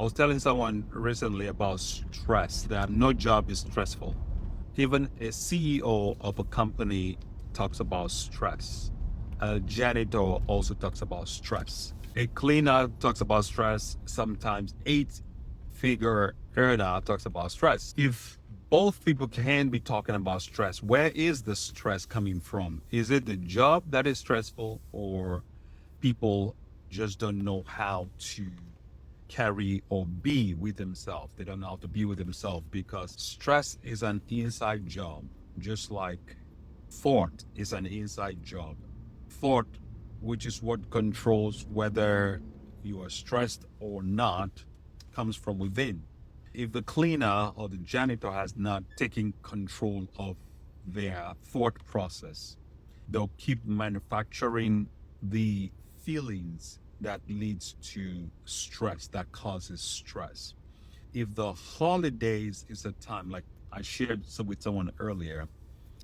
I was telling someone recently about stress, that no job is stressful. Even a CEO of a company talks about stress. A janitor also talks about stress. A cleaner talks about stress. Sometimes eight-figure earner talks about stress. If both people can be talking about stress, where is the stress coming from? Is it the job that is stressful, or people just don't know how to carry or be with themselves? They don't know how to be with themselves, because stress is an inside job, just like thought is an inside job. Thought, which is what controls whether you are stressed or not, comes from within. If the cleaner or the janitor has not taken control of their thought process, they'll keep manufacturing the feelings that leads to stress, that causes stress. If the holidays is a time, like I shared with someone earlier,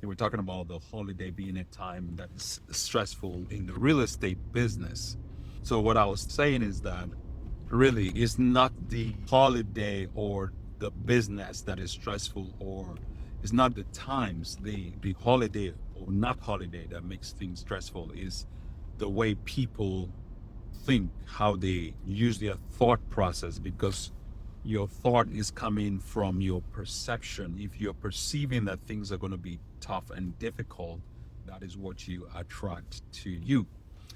we were talking about the holiday being a time that is stressful in the real estate business. So what I was saying is that really it's not the holiday or the business that is stressful, or it's not the times, the holiday or not holiday, that makes things stressful. Is the way people think, how they use their thought process, because your thought is coming from your perception. If you're perceiving that things are going to be tough and difficult, that is what you attract to you.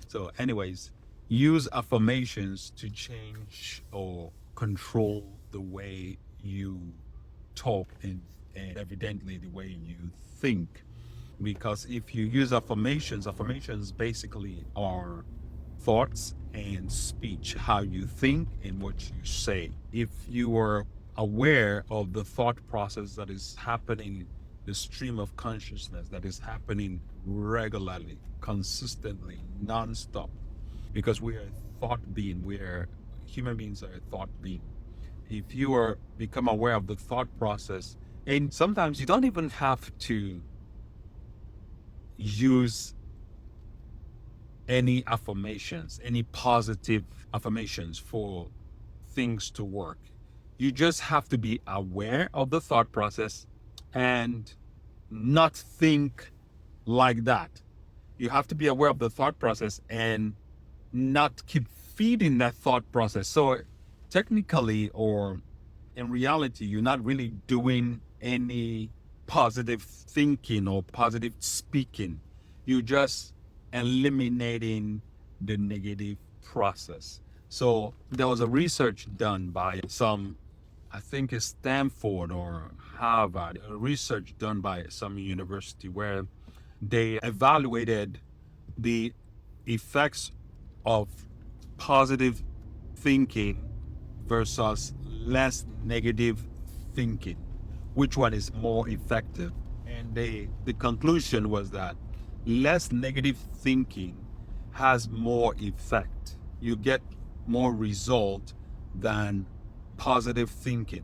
So anyways, use affirmations to change or control the way you talk, and evidently the way you think. Because if you use affirmations basically are thoughts and speech, how you think and what you say. If you are aware of the thought process that is happening, the stream of consciousness that is happening regularly, consistently, non-stop, because we are a thought being, human beings are a thought being. If you are become aware of the thought process, and sometimes you don't even have to use any affirmations, any positive affirmations for things to work. You just have to be aware of the thought process and not think like that. You have to be aware of the thought process and not keep feeding that thought process. So technically, or in reality, you're not really doing any positive thinking or positive speaking. You just eliminating the negative process. So there was a research done by some, I think it's Stanford or Harvard, a research done by some university, where they evaluated the effects of positive thinking versus less negative thinking. Which one is more effective? And the conclusion was that less negative thinking has more effect. You get more result than positive thinking.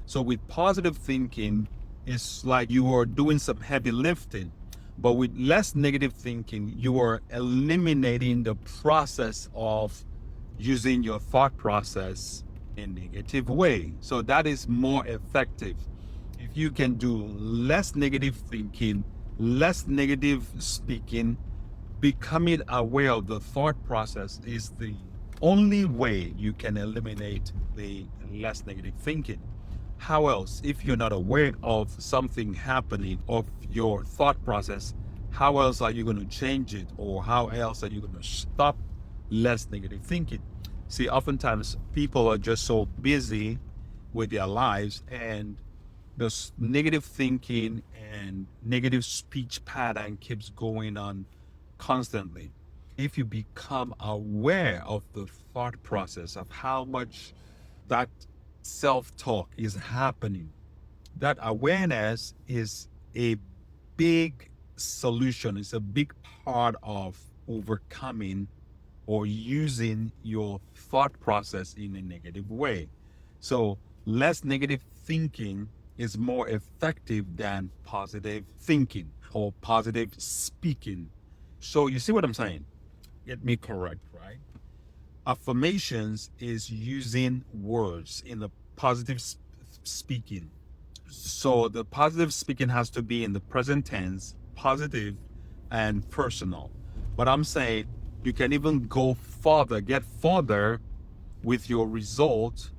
So with positive thinking, it's like you are doing some heavy lifting. But with less negative thinking, you are eliminating the process of using your thought process in a negative way. So that is more effective. If you can do less negative thinking, less negative speaking, becoming aware of the thought process is the only way you can eliminate the less negative thinking. How else, if you're not aware of something happening, of your thought process, how else are you going to change it, or how else are you going to stop less negative thinking? See, oftentimes people are just so busy with their lives, and this negative thinking and negative speech pattern keeps going on constantly. If you become aware of the thought process, of how much that self-talk is happening, that awareness is a big solution. It's a big part of overcoming or using your thought process in a negative way. So less negative thinking is more effective than positive thinking or positive speaking. So you see what I'm saying? Get me correct, right? Affirmations is using words in the positive speaking. So the positive speaking has to be in the present tense, positive and personal. But I'm saying you can even go further, get further with your result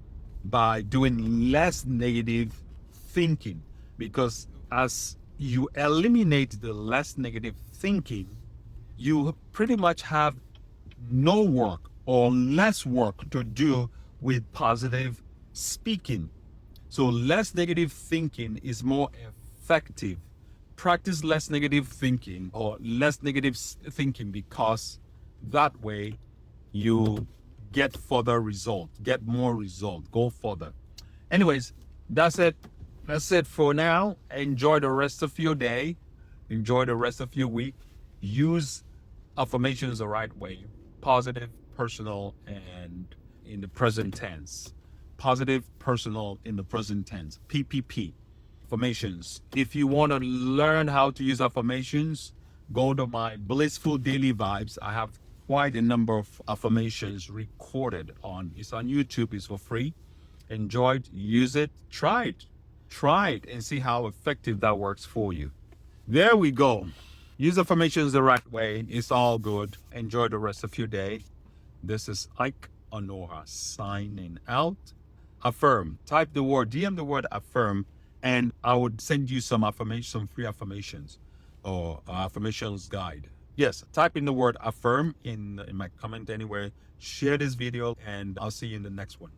by doing less negative thinking. Because as you eliminate the less negative thinking, you pretty much have no work or less work to do with positive speaking. So less negative thinking is more effective. Practice less negative thinking or less negative thinking, because that way you get further result, get more result, go further. Anyways, that's it. That's it for now. Enjoy the rest of your day. Enjoy the rest of your week. Use affirmations the right way. Positive, personal, and in the present tense. Positive, personal, in the present tense. PPP. Affirmations. If you want to learn how to use affirmations, go to my Blissful Daily Vibes. I have quite a number of affirmations recorded on. It's on YouTube. It's for free. Enjoy it, use it, try it, and see how effective that works for you. There we go. Use affirmations the right way. It's all good. Enjoy the rest of your day. This is Ike Onoha signing out. Affirm. Type the word, DM the word affirm, and I would send you some affirmations, some free affirmations or affirmations guide. Yes, type in the word affirm in my comment anywhere. Share this video, and I'll see you in the next one.